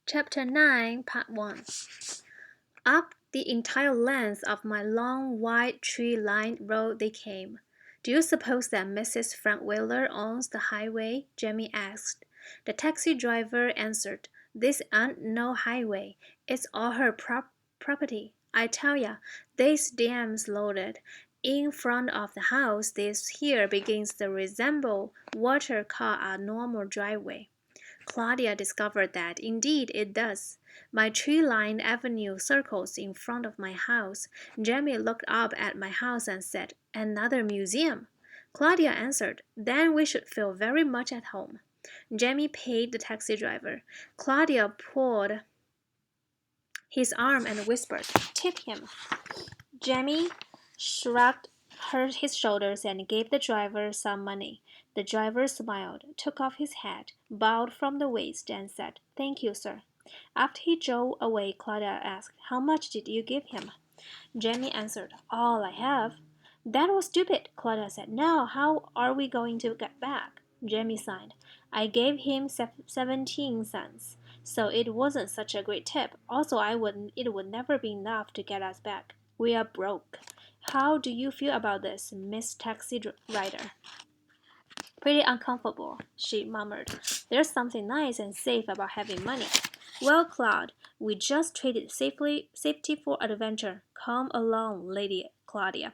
Chapter 9, Part 1. Up the entire length of my long, wide, tree-lined road they came. "Do you suppose that Mrs. Frank Wheeler owns the highway?" Jamie asked. The taxi driver answered, "This ain't no highway. It's all her property. I tell ya, this dam's loaded. In front of the house, this here begins to resemble what you call a normal driveway." Claudia discovered that, indeed, it does. My tree-lined avenue circles in front of my house. Jamie looked up at my house and said, "Another museum." Claudia answered, "Then we should feel very much at home." Jamie paid the taxi driver. Claudia pulled his arm and whispered, "Tip him." Jamie shrugged his shoulders and gave the driver some money. The driver smiled, took off his hat, bowed from the waist, and said, "Thank you, sir." After he drove away, Claudia asked, "How much did you give him?" Jamie answered, "All I have." "That was stupid," Claudia said. "Now, how are we going to get back?" Jamie sighed. "I gave him 17 cents, so it wasn't such a great tip. Also, it would never be enough to get us back. We are broke. How do you feel about this, Miss Taxi Rider?" "Pretty uncomfortable," she murmured. "There's something nice and safe about having money." "Well, Claude, we just traded safety for adventure. Come along, Lady Claudia.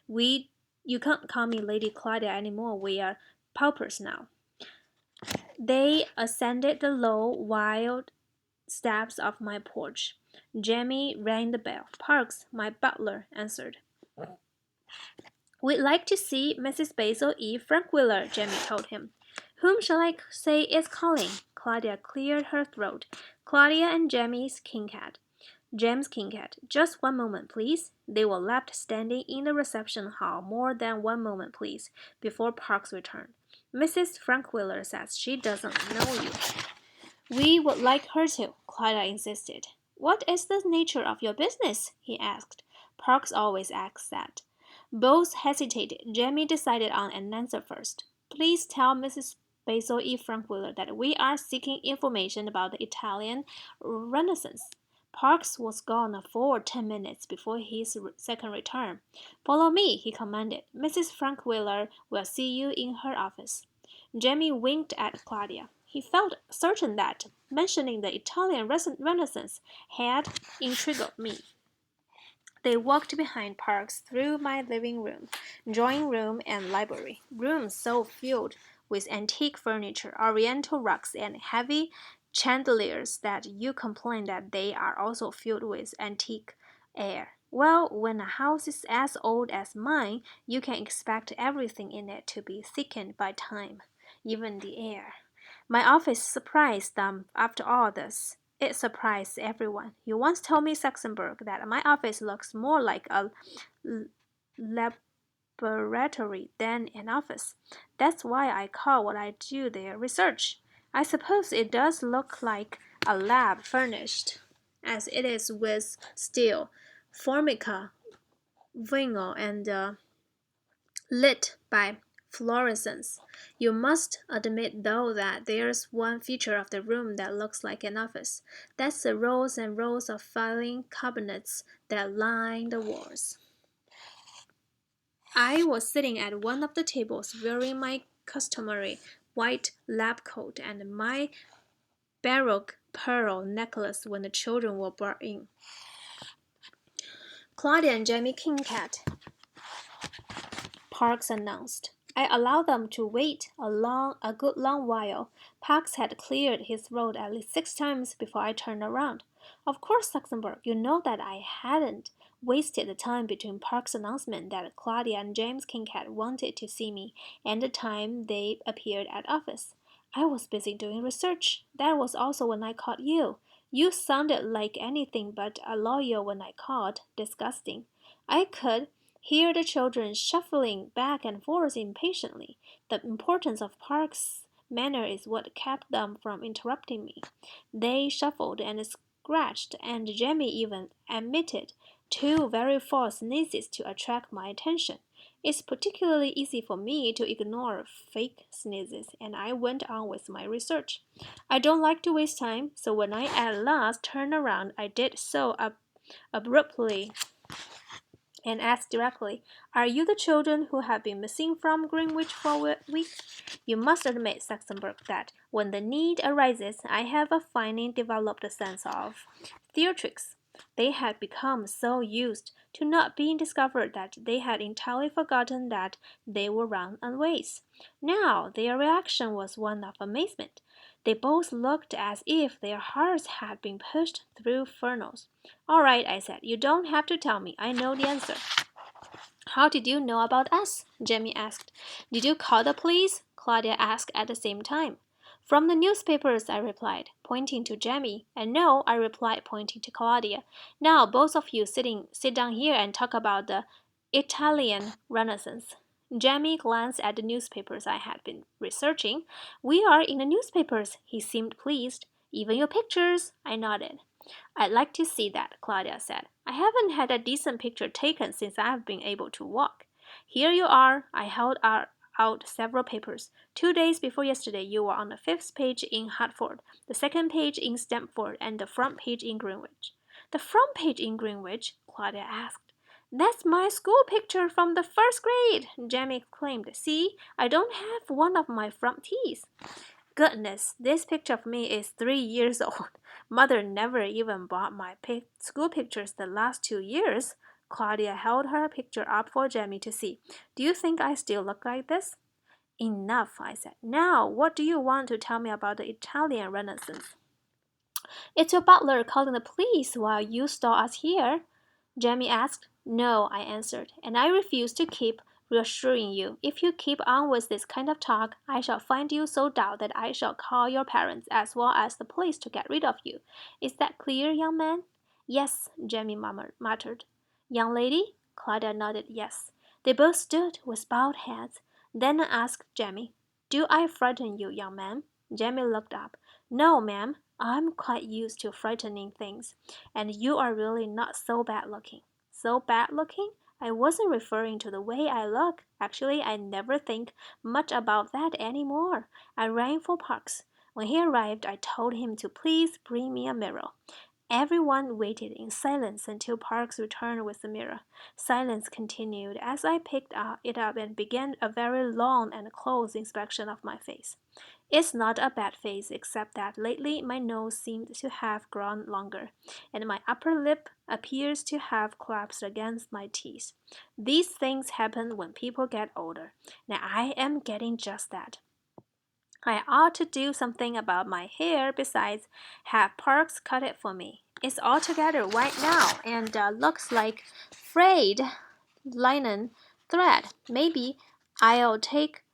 You can't call me Lady Claudia anymore. We are paupers now." They ascended the low, wild steps of my porch. Jamie rang the bell. Parks, my butler, answered. "We'd like to see Mrs. Basil E. Frank Wheeler," Jamie told him. "Whom shall I say is calling?" Claudia cleared her throat. "Claudia and James Kincaid." "Just one moment, please." They were left standing in the reception hall more than one moment, please, before Parks returned. "Mrs. Frank Wheeler says she doesn't know you." "We would like her to," Claudia insisted. "What is the nature of your business?" he asked. Parks always asks that. Both hesitated. Jamie decided on an answer first. "Please tell Mrs. Basil E. Frank Wheeler that we are seeking information about the Italian Renaissance." Parks was gone a full 10 minutes before his second return. "Follow me," he commanded. "Mrs. Frank Wheeler will see you in her office." Jamie winked at Claudia. He felt certain that mentioning the Italian Renaissance had intrigued me. They walked behind Parks through my living room, drawing room, and library, rooms so filled with antique furniture, oriental rugs, and heavy chandeliers that you complain that they are also filled with antique air. Well, when a house is as old as mine, you can expect everything in it to be thickened by time, even the air. My office surprised them after all this. It surprised everyone. You once told me, Saxenberg, that my office looks more like a laboratory than an office. That's why I call what I do there research. I suppose it does look like a lab furnished, as it is, with steel, formica, vinyl, and lit by fluorescence. You must admit, though, that there's one feature of the room that looks like an office. That's the rows and rows of filing cabinets that line the walls. I was sitting at one of the tables wearing my customary white lab coat and my baroque pearl necklace when the children were brought in. "Claudia and Jamie Kincaid," Parks announced. I allowed them to wait a good long while. Parks had cleared his throat at least 6 times before I turned around. "Of course, Luxembourg, you know that I hadn't wasted the time between Parks' announcement that Claudia and James Kincaid wanted to see me and the time they appeared at office. I was busy doing research. That was also when I called you. You sounded like anything but a lawyer when I called. Disgusting. I could hear the children shuffling back and forth impatiently. The importance of Parks' manner is what kept them from interrupting me. They shuffled and scratched, and Jamie even emitted 2 very false sneezes to attract my attention. It's particularly easy for me to ignore fake sneezes, and I went on with my research. I don't like to waste time, so when I at last turned around, I did so abruptly and asked directly, "Are you the children who have been missing from Greenwich for a week?" You must admit, Saxonburg, that when the need arises, I have a finely developed sense of theatrics. They had become so used to not being discovered that they had entirely forgotten that they were runaways. Now their reaction was one of amazement. They both looked as if their hearts had been pushed through furnace. "All right," I said. "You don't have to tell me. I know the answer." "How did you know about us?" Jamie asked. "Did you call the police?" Claudia asked at the same time. "From the newspapers," I replied, pointing to Jamie. "And no," I replied, pointing to Claudia. "Now, both of you sit down here and talk about the Italian Renaissance." Jamie glanced at the newspapers I had been researching. "We are in the newspapers." He seemed pleased. "Even your pictures?" I nodded. "I'd like to see that," Claudia said. "I haven't had a decent picture taken since I've been able to walk. Here you are." I held out several papers. "2 days before yesterday you were on the fifth page in Hartford, the second page in Stamford, and the front page in Greenwich." "The front page in Greenwich?" Claudia asked. "That's my school picture from the first grade," Jamie exclaimed. "See, I don't have one of my front teeth." "Goodness, this picture of me is 3 years old. Mother never even bought my school pictures the last 2 years." Claudia held her picture up for Jamie to see. "Do you think I still look like this?" "Enough," I said. "Now, what do you want to tell me about the Italian Renaissance?" "It's your butler calling the police while you stole us here?" Jamie asked. "No," I answered, "and I refuse to keep reassuring you. If you keep on with this kind of talk, I shall find you so dull that I shall call your parents as well as the police to get rid of you. Is that clear, young man?" "Yes," Jamie muttered. "Young lady?" Claudia nodded yes. They both stood with bowed heads. Then I asked Jamie, "Do I frighten you, young man?" Jamie looked up. "No, ma'am. I'm quite used to frightening things. And you are really not so bad looking." "So bad looking?" "I wasn't referring to the way I look. Actually, I never think much about that any more. I rang for Parks. When he arrived, I told him to please bring me a mirror." Everyone waited in silence until Parks returned with the mirror. Silence continued as I picked it up and began a very long and close inspection of my face. It's not a bad face, except that lately my nose seemed to have grown longer, and my upper lip appears to have collapsed against my teeth. These things happen when people get older, and I am getting just that. I ought to do something about my hair besides have Parks cut it for me. It's all together white now and looks like frayed linen thread. Maybe I'll take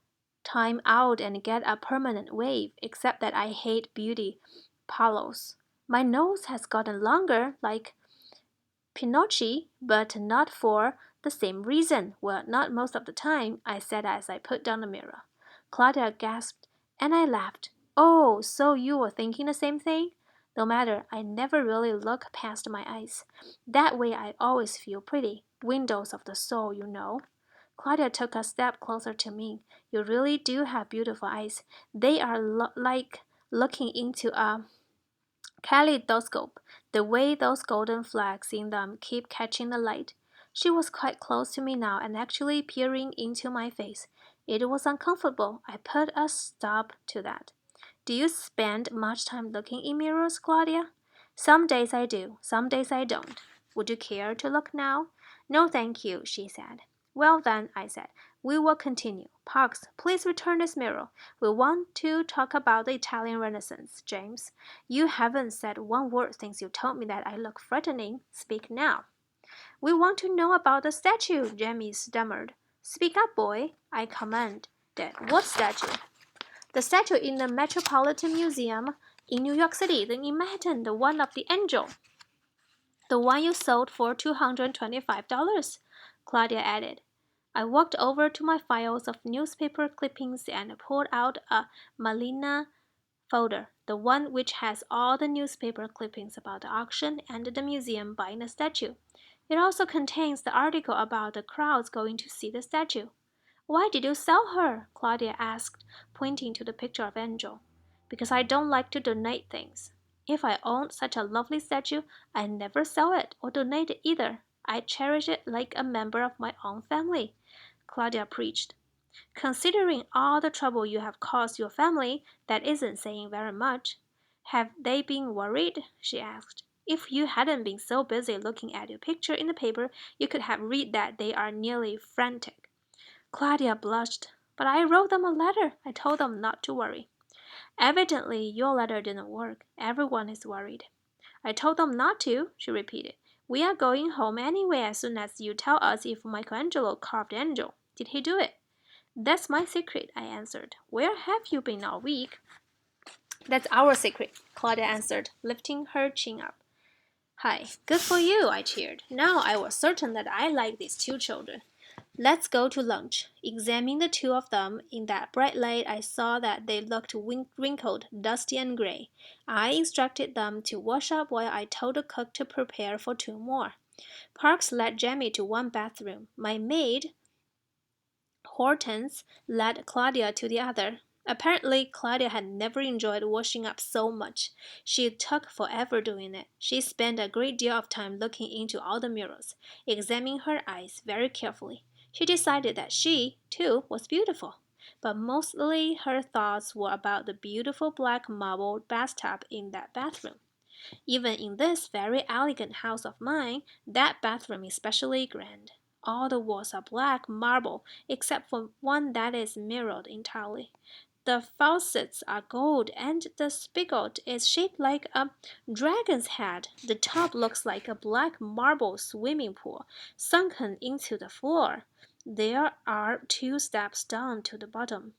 time out and get a permanent wave, except that I hate beauty parlors. My nose has gotten longer, like Pinocchio, but not for the same reason. Well, not most of the time, I said as I put down the mirror. Claudia gasped, and I laughed. "Oh, so you were thinking the same thing?" "No matter, I never really look past my eyes. That way I always feel pretty. Windows of the soul, you know." Claudia took a step closer to me. "You really do have beautiful eyes. They are like looking into a kaleidoscope, the way those golden flecks in them keep catching the light." She was quite close to me now and actually peering into my face. It was uncomfortable. I put a stop to that. "Do you spend much time looking in mirrors, Claudia?" "Some days I do, some days I don't." "Would you care to look now?" "No, thank you," she said. "Well then," I said, "we will continue. Parks, please return this mirror. We want to talk about the Italian Renaissance, James. You haven't said one word since you told me that I look frightening. Speak now." "We want to know about the statue," Jamie stammered. "Speak up, boy," I commanded. "What statue?" "The statue in the Metropolitan Museum in New York City, in Manhattan, the one of the angel." "The one you sold for $225, Claudia added. I walked over to my files of newspaper clippings and pulled out a Malina folder, the one which has all the newspaper clippings about the auction and the museum buying the statue. It also contains the article about the crowds going to see the statue. Why did you sell her? Claudia asked, pointing to the picture of Angel. Because I don't like to donate things. If I owned such a lovely statue, I'd never sell it or donate it either. I cherish it like a member of my own family, Claudia preached. Considering all the trouble you have caused your family, that isn't saying very much. Have they been worried? She asked. If you hadn't been so busy looking at your picture in the paper, you could have read that they are nearly frantic. Claudia blushed. But I wrote them a letter. I told them not to worry. Evidently, your letter didn't work. Everyone is worried. I told them not to, she repeated. We are going home anyway as soon as you tell us if Michelangelo carved Angel. Did he do it? That's my secret, I answered. Where have you been all week? That's our secret, Claudia answered, lifting her chin up. Hi, good for you, I cheered. Now I was certain that I liked these two children. Let's go to lunch. Examining the two of them in that bright light, I saw that they looked wrinkled, dusty, and gray. I instructed them to wash up while I told the cook to prepare for two more. Parks led Jamie to one bathroom. My maid, Hortense, led Claudia to the other. Apparently, Claudia had never enjoyed washing up so much. She took forever doing it. She spent a great deal of time looking into all the mirrors, examining her eyes very carefully. She decided that she, too, was beautiful. But mostly her thoughts were about the beautiful black marble bathtub in that bathroom. Even in this very elegant house of mine, that bathroom is especially grand. All the walls are black marble, except for one that is mirrored entirely. The faucets are gold, and the spigot is shaped like a dragon's head. The tub looks like a black marble swimming pool, sunken into the floor. There are 2 steps down to the bottom.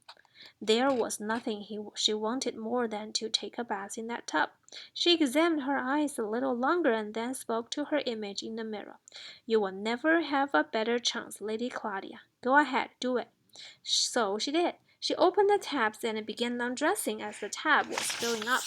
There was nothing she wanted more than to take a bath in that tub. She examined her eyes a little longer and then spoke to her image in the mirror. You will never have a better chance, Lady Claudia. Go ahead, do it. So she did. She opened the taps and began undressing as the tub was filling up.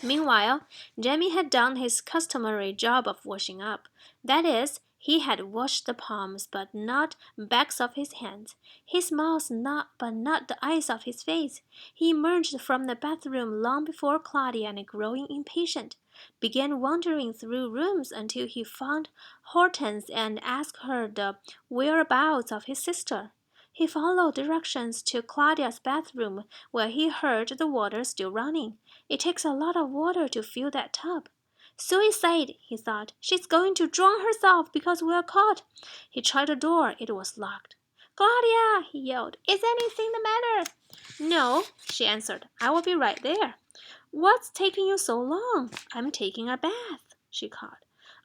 Meanwhile, Jamie had done his customary job of washing up. That is, he had washed the palms but not backs of his hands, his mouth but not the eyes of his face. He emerged from the bathroom long before Claudia and growing impatient, began wandering through rooms until he found Hortense and asked her the whereabouts of his sister. He followed directions to Claudia's bathroom, where he heard the water still running. It takes a lot of water to fill that tub. Suicide, he thought. She's going to drown herself because we're caught. He tried the door. It was locked. Claudia, he yelled. Is anything the matter? No, she answered. I will be right there. What's taking you so long? I'm taking a bath, she called.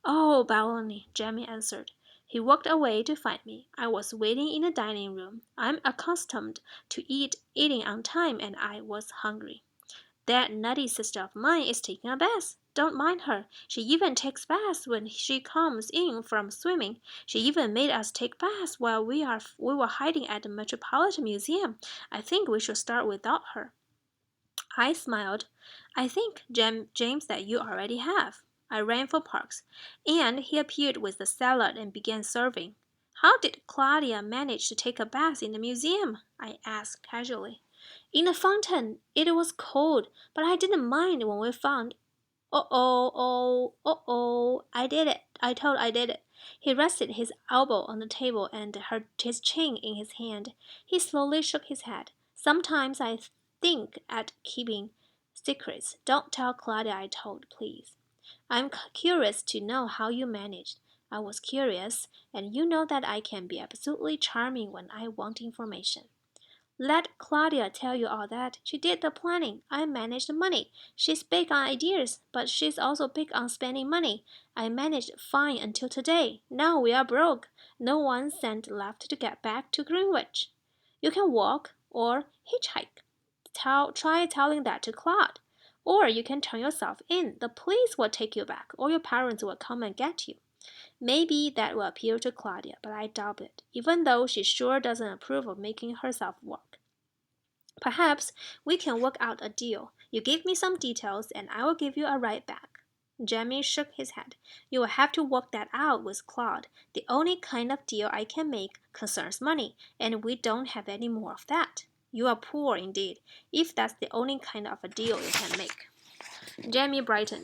Oh, Bellamy, Jamie answered. He walked away to find me. I was waiting in the dining room. I'm accustomed to eating on time, and I was hungry. That nutty sister of mine is taking a bath. Don't mind her. She even takes baths when she comes in from swimming. She even made us take baths while we were hiding at the Metropolitan Museum. I think we should start without her. I smiled. I think, James, that you already have. I rang for Parks, and he appeared with the salad and began serving. How did Claudia manage to take a bath in the museum? I asked casually. In the fountain. It was cold, but I didn't mind when we found. I did it. I did it. He rested his elbow on the table and his chin in his hand. He slowly shook his head. Sometimes I think at keeping secrets. Don't tell Claudia I told, please. I'm curious to know how you managed. I was curious, and you know that I can be absolutely charming when I want information. Let Claudia tell you all that. She did the planning. I managed the money. She's big on ideas, but she's also big on spending money. I managed fine until today. Now we are broke. No 1 cent left to get back to Greenwich. You can walk or hitchhike. Try telling that to Claude. Or you can turn yourself in. The police will take you back, or your parents will come and get you. Maybe that will appeal to Claudia, but I doubt it, even though she sure doesn't approve of making herself work. Perhaps we can work out a deal. You give me some details, and I will give you a ride back. Jamie shook his head. You will have to work that out with Claude. The only kind of deal I can make concerns money, and we don't have any more of that. You are poor indeed, if that's the only kind of a deal you can make. Jamie brightened.